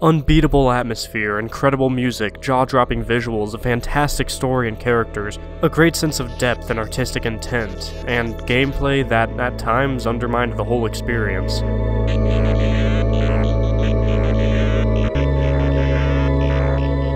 Unbeatable atmosphere, incredible music, jaw-dropping visuals, a fantastic story and characters, a great sense of depth and artistic intent, and gameplay that, at times, undermined the whole experience.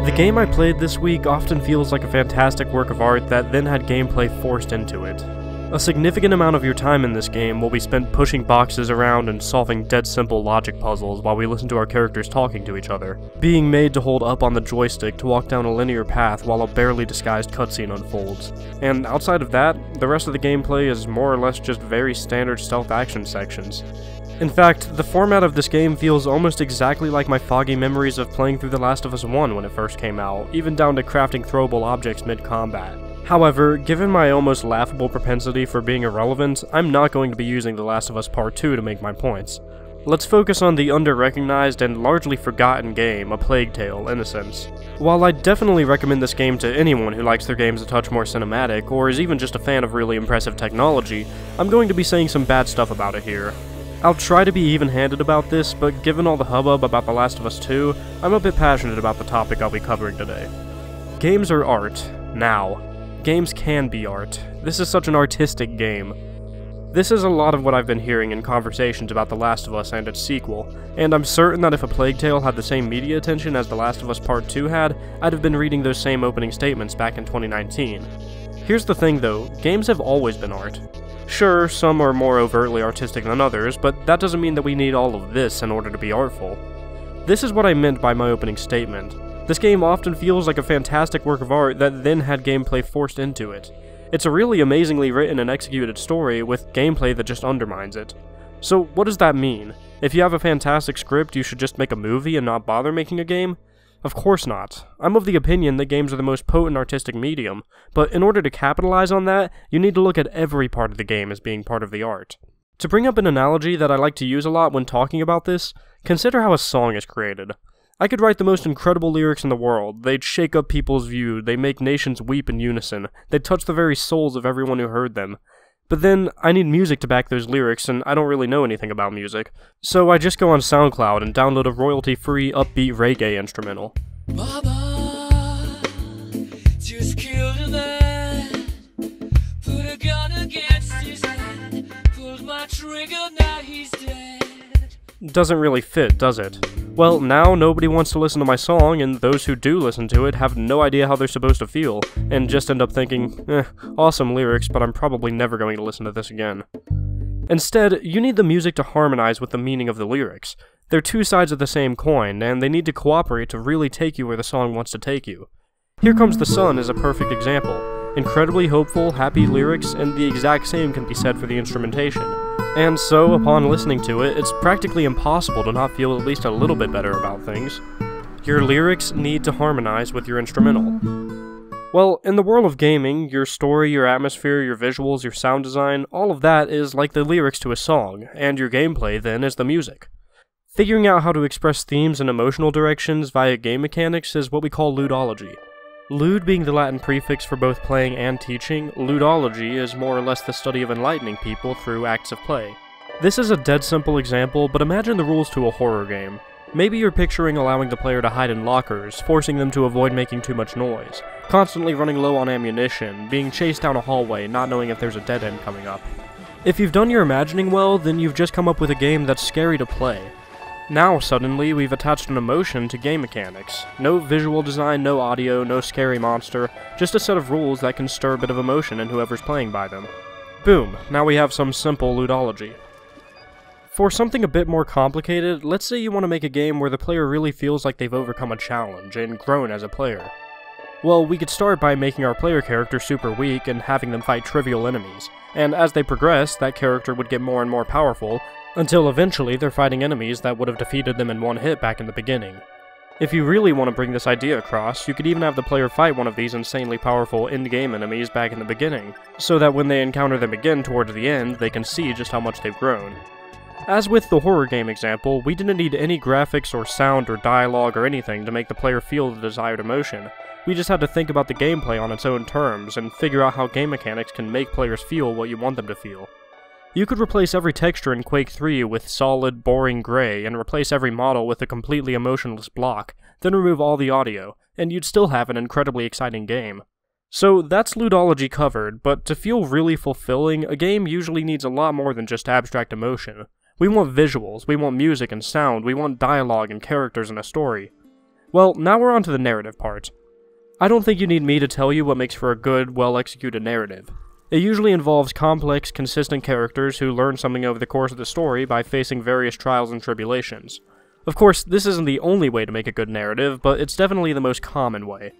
The game I played this week often feels like a fantastic work of art that then had gameplay forced into it. A significant amount of your time in this game will be spent pushing boxes around and solving dead simple logic puzzles while we listen to our characters talking to each other, being made to hold up on the joystick to walk down a linear path while a barely disguised cutscene unfolds. And outside of that, the rest of the gameplay is more or less just very standard stealth action sections. In fact, the format of this game feels almost exactly like my foggy memories of playing through The Last of Us 1 when it first came out, even down to crafting throwable objects mid-combat. However, given my almost laughable propensity for being irrelevant, I'm not going to be using The Last of Us Part 2 to make my points. Let's focus on the under-recognized and largely forgotten game, A Plague Tale: Innocence. While I definitely recommend this game to anyone who likes their games a touch more cinematic, or is even just a fan of really impressive technology, I'm going to be saying some bad stuff about it here. I'll try to be even-handed about this, but given all the hubbub about The Last of Us 2, I'm a bit passionate about the topic I'll be covering today. Games are art. Now. Games can be art. This is such an artistic game. This is a lot of what I've been hearing in conversations about The Last of Us and its sequel, and I'm certain that if A Plague Tale had the same media attention as The Last of Us Part 2 had, I'd have been reading those same opening statements back in 2019. Here's the thing though, games have always been art. Sure, some are more overtly artistic than others, but that doesn't mean that we need all of this in order to be artful. This is what I meant by my opening statement. This game often feels like a fantastic work of art that then had gameplay forced into it. It's a really amazingly written and executed story with gameplay that just undermines it. So what does that mean? If you have a fantastic script, you should just make a movie and not bother making a game? Of course not. I'm of the opinion that games are the most potent artistic medium, but in order to capitalize on that, you need to look at every part of the game as being part of the art. To bring up an analogy that I like to use a lot when talking about this, consider how a song is created. I could write the most incredible lyrics in the world, they'd shake up people's view, they make nations weep in unison, they'd touch the very souls of everyone who heard them. But then, I need music to back those lyrics, and I don't really know anything about music. So I just go on SoundCloud and download a royalty-free, upbeat reggae instrumental. Mama just killed a man, put a gun against his head, pulled my trigger, now he's dead. Doesn't really fit, does it? Well, now nobody wants to listen to my song, and those who do listen to it have no idea how they're supposed to feel, and just end up thinking, awesome lyrics, but I'm probably never going to listen to this again. Instead, you need the music to harmonize with the meaning of the lyrics. They're two sides of the same coin, and they need to cooperate to really take you where the song wants to take you. Here Comes the Sun is a perfect example. Incredibly hopeful, happy lyrics, and the exact same can be said for the instrumentation. And so, upon listening to it, it's practically impossible to not feel at least a little bit better about things. Your lyrics need to harmonize with your instrumental. Well, in the world of gaming, your story, your atmosphere, your visuals, your sound design, all of that is like the lyrics to a song, and your gameplay, then, is the music. Figuring out how to express themes and emotional directions via game mechanics is what we call Lute Ology. Lude being the Latin prefix for both playing and teaching, Lute Ology is more or less the study of enlightening people through acts of play. This is a dead simple example, but imagine the rules to a horror game. Maybe you're picturing allowing the player to hide in lockers, forcing them to avoid making too much noise, constantly running low on ammunition, being chased down a hallway, not knowing if there's a dead end coming up. If you've done your imagining well, then you've just come up with a game that's scary to play. Now, suddenly, we've attached an emotion to game mechanics. No visual design, no audio, no scary monster, just a set of rules that can stir a bit of emotion in whoever's playing by them. Boom, now we have some simple Lute Ology. For something a bit more complicated, let's say you want to make a game where the player really feels like they've overcome a challenge and grown as a player. Well, we could start by making our player character super weak and having them fight trivial enemies, and as they progress, that character would get more and more powerful, until eventually they're fighting enemies that would have defeated them in one hit back in the beginning. If you really want to bring this idea across, you could even have the player fight one of these insanely powerful in-game enemies back in the beginning, so that when they encounter them again towards the end, they can see just how much they've grown. As with the horror game example, we didn't need any graphics or sound or dialogue or anything to make the player feel the desired emotion. We just had to think about the gameplay on its own terms, and figure out how game mechanics can make players feel what you want them to feel. You could replace every texture in Quake 3 with solid, boring gray, and replace every model with a completely emotionless block, then remove all the audio, and you'd still have an incredibly exciting game. So that's Lute Ology covered, but to feel really fulfilling, a game usually needs a lot more than just abstract emotion. We want visuals, we want music and sound, we want dialogue and characters and a story. Well, now we're on to the narrative part. I don't think you need me to tell you what makes for a good, well-executed narrative. It usually involves complex, consistent characters who learn something over the course of the story by facing various trials and tribulations. Of course, this isn't the only way to make a good narrative, but it's definitely the most common way.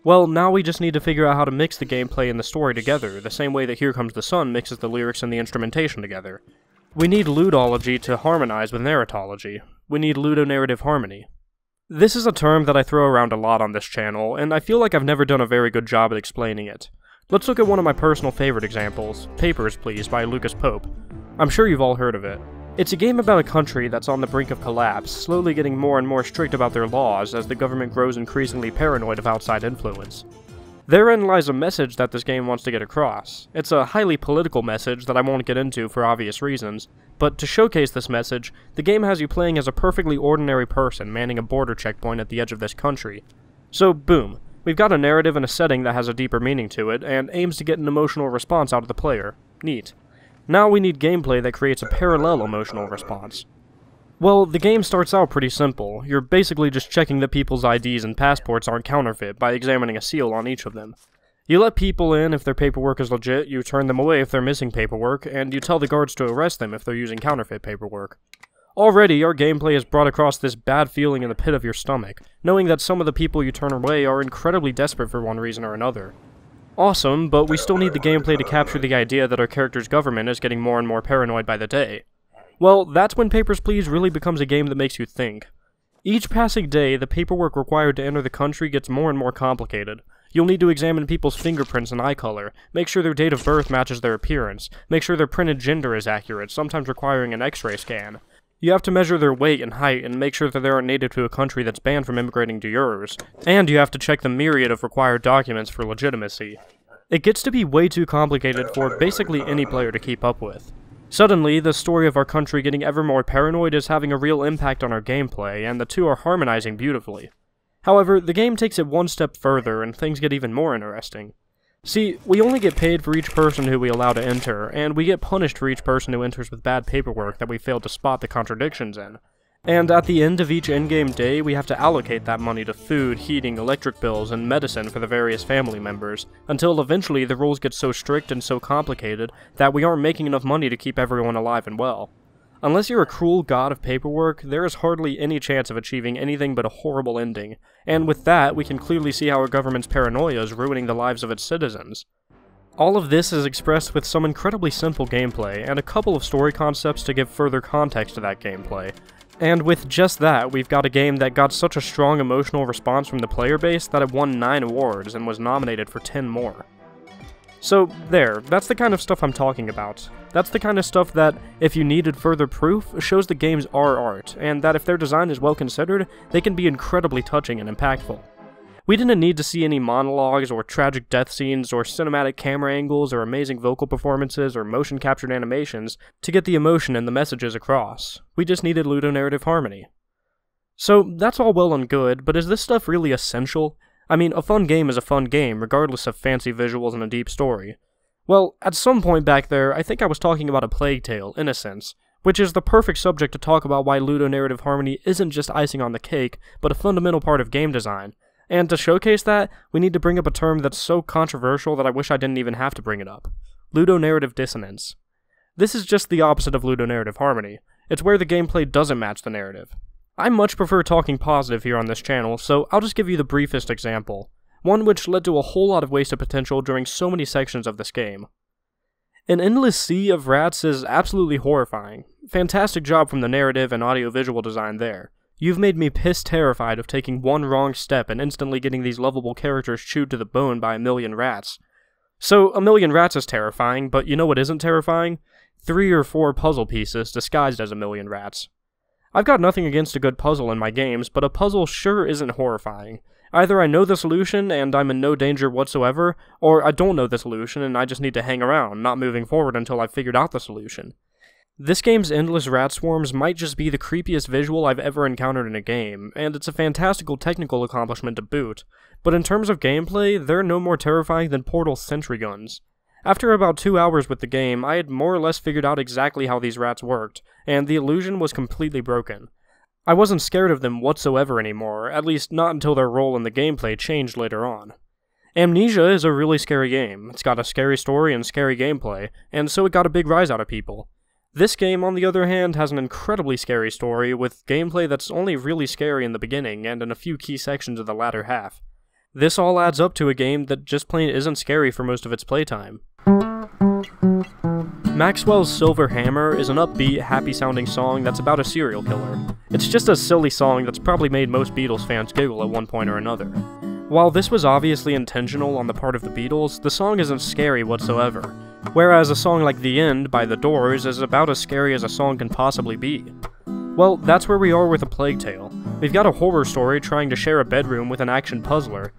Well, now we just need to figure out how to mix the gameplay and the story together, the same way that Here Comes the Sun mixes the lyrics and the instrumentation together. We need Lute Ology to harmonize with narratology. We need ludonarrative harmony. This is a term that I throw around a lot on this channel, and I feel like I've never done a very good job at explaining it. Let's look at one of my personal favorite examples, Papers, Please by Lucas Pope. I'm sure you've all heard of it. It's a game about a country that's on the brink of collapse, slowly getting more and more strict about their laws as the government grows increasingly paranoid of outside influence. Therein lies a message that this game wants to get across. It's a highly political message that I won't get into for obvious reasons, but to showcase this message, the game has you playing as a perfectly ordinary person manning a border checkpoint at the edge of this country. So boom, we've got a narrative and a setting that has a deeper meaning to it, and aims to get an emotional response out of the player. Neat. Now we need gameplay that creates a parallel emotional response. Well, the game starts out pretty simple. You're basically just checking that people's IDs and passports aren't counterfeit by examining a seal on each of them. You let people in if their paperwork is legit, you turn them away if they're missing paperwork, and you tell the guards to arrest them if they're using counterfeit paperwork. Already, our gameplay has brought across this bad feeling in the pit of your stomach, knowing that some of the people you turn away are incredibly desperate for one reason or another. Awesome, but we still need the gameplay to capture the idea that our character's government is getting more and more paranoid by the day. Well, that's when Papers, Please really becomes a game that makes you think. Each passing day, the paperwork required to enter the country gets more and more complicated. You'll need to examine people's fingerprints and eye color, make sure their date of birth matches their appearance, make sure their printed gender is accurate, sometimes requiring an X-ray scan. You have to measure their weight and height and make sure that they aren't native to a country that's banned from immigrating to yours. And you have to check the myriad of required documents for legitimacy. It gets to be way too complicated for basically any player to keep up with. Suddenly, the story of our country getting ever more paranoid is having a real impact on our gameplay, and the two are harmonizing beautifully. However, the game takes it one step further, and things get even more interesting. See, we only get paid for each person who we allow to enter, and we get punished for each person who enters with bad paperwork that we failed to spot the contradictions in. And at the end of each in-game day, we have to allocate that money to food, heating, electric bills, and medicine for the various family members, until eventually the rules get so strict and so complicated that we aren't making enough money to keep everyone alive and well. Unless you're a cruel god of paperwork, there is hardly any chance of achieving anything but a horrible ending, and with that, we can clearly see how our government's paranoia is ruining the lives of its citizens. All of this is expressed with some incredibly simple gameplay, and a couple of story concepts to give further context to that gameplay. And with just that, we've got a game that got such a strong emotional response from the player base that it won 9 awards and was nominated for 10 more. So there, that's the kind of stuff I'm talking about. That's the kind of stuff that, if you needed further proof, shows the games are art, and that if their design is well considered, they can be incredibly touching and impactful. We didn't need to see any monologues, or tragic death scenes, or cinematic camera angles, or amazing vocal performances, or motion-captured animations to get the emotion and the messages across. We just needed ludonarrative harmony. So, that's all well and good, but is this stuff really essential? I mean, a fun game is a fun game, regardless of fancy visuals and a deep story. Well, at some point back there, I think I was talking about a plague tale, Innocence, which is the perfect subject to talk about why ludonarrative harmony isn't just icing on the cake, but a fundamental part of game design. And to showcase that, we need to bring up a term that's so controversial that I wish I didn't even have to bring it up. Ludonarrative Dissonance. This is just the opposite of ludonarrative harmony. It's where the gameplay doesn't match the narrative. I much prefer talking positive here on this channel, so I'll just give you the briefest example. One which led to a whole lot of wasted potential during so many sections of this game. An endless sea of rats is absolutely horrifying. Fantastic job from the narrative and audio-visual design there. You've made me piss terrified of taking one wrong step and instantly getting these lovable characters chewed to the bone by a million rats. So, a million rats is terrifying, but you know what isn't terrifying? 3 or 4 puzzle pieces disguised as a million rats. I've got nothing against a good puzzle in my games, but a puzzle sure isn't horrifying. Either I know the solution and I'm in no danger whatsoever, or I don't know the solution and I just need to hang around, not moving forward until I've figured out the solution. This game's endless rat swarms might just be the creepiest visual I've ever encountered in a game, and it's a fantastical technical accomplishment to boot, but in terms of gameplay, they're no more terrifying than Portal's sentry guns. After about 2 hours with the game, I had more or less figured out exactly how these rats worked, and the illusion was completely broken. I wasn't scared of them whatsoever anymore, at least not until their role in the gameplay changed later on. Amnesia is a really scary game. It's got a scary story and scary gameplay, and so it got a big rise out of people. This game, on the other hand, has an incredibly scary story, with gameplay that's only really scary in the beginning and in a few key sections of the latter half. This all adds up to a game that just plain isn't scary for most of its playtime. Maxwell's Silver Hammer is an upbeat, happy-sounding song that's about a serial killer. It's just a silly song that's probably made most Beatles fans giggle at one point or another. While this was obviously intentional on the part of the Beatles, the song isn't scary whatsoever, whereas a song like The End by The Doors is about as scary as a song can possibly be. Well, that's where we are with A Plague Tale. We've got a horror story trying to share a bedroom with an action puzzler.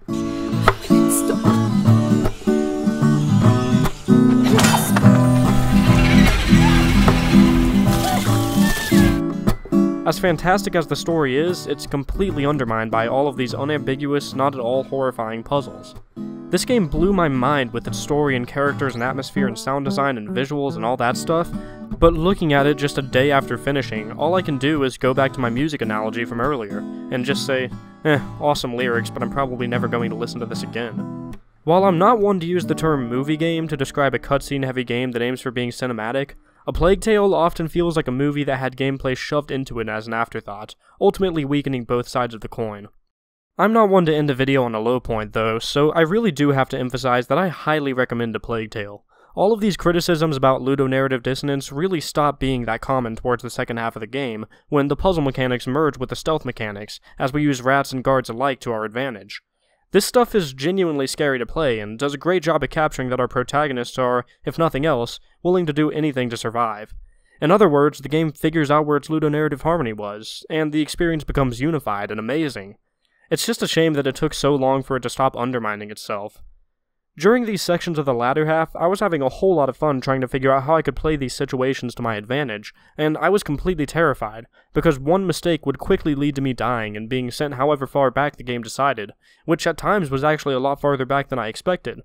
As fantastic as the story is, it's completely undermined by all of these unambiguous, not at all horrifying puzzles. This game blew my mind with its story and characters and atmosphere and sound design and visuals and all that stuff, but looking at it just a day after finishing, all I can do is go back to my music analogy from earlier, and just say, awesome lyrics, but I'm probably never going to listen to this again. While I'm not one to use the term movie game to describe a cutscene-heavy game that aims for being cinematic, A Plague Tale often feels like a movie that had gameplay shoved into it as an afterthought, ultimately weakening both sides of the coin. I'm not one to end a video on a low point though, so I really do have to emphasize that I highly recommend A Plague Tale. All of these criticisms about ludonarrative dissonance really stop being that common towards the second half of the game, when the puzzle mechanics merge with the stealth mechanics, as we use rats and guards alike to our advantage. This stuff is genuinely scary to play, and does a great job at capturing that our protagonists are, if nothing else, willing to do anything to survive. In other words, the game figures out where its ludonarrative harmony was, and the experience becomes unified and amazing. It's just a shame that it took so long for it to stop undermining itself. During these sections of the latter half, I was having a whole lot of fun trying to figure out how I could play these situations to my advantage, and I was completely terrified, because one mistake would quickly lead to me dying and being sent however far back the game decided, which at times was actually a lot farther back than I expected.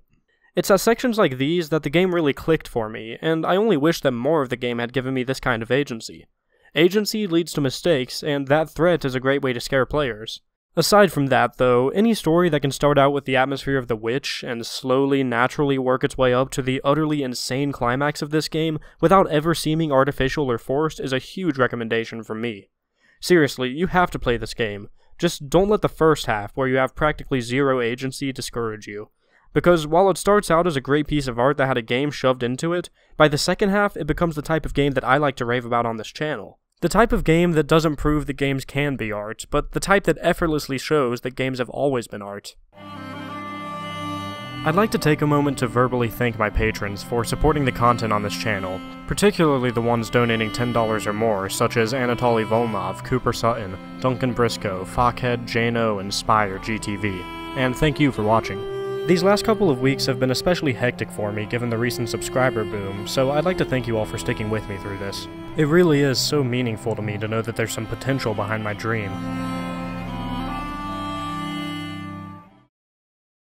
It's at sections like these that the game really clicked for me, and I only wish that more of the game had given me this kind of agency. Agency leads to mistakes, and that threat is a great way to scare players. Aside from that, though, any story that can start out with the atmosphere of the witch and slowly, naturally work its way up to the utterly insane climax of this game without ever seeming artificial or forced is a huge recommendation from me. Seriously, you have to play this game. Just don't let the first half, where you have practically zero agency, discourage you. Because while it starts out as a great piece of art that had a game shoved into it, by the second half it becomes the type of game that I like to rave about on this channel. The type of game that doesn't prove that games can be art, but the type that effortlessly shows that games have always been art. I'd like to take a moment to verbally thank my patrons for supporting the content on this channel, particularly the ones donating $10 or more, such as Anatoly Volnov, Cooper Sutton, Duncan Briscoe, Fockhead, Jano, and Spire GTV. And thank you for watching. These last couple of weeks have been especially hectic for me given the recent subscriber boom, so I'd like to thank you all for sticking with me through this. It really is so meaningful to me to know that there's some potential behind my dream.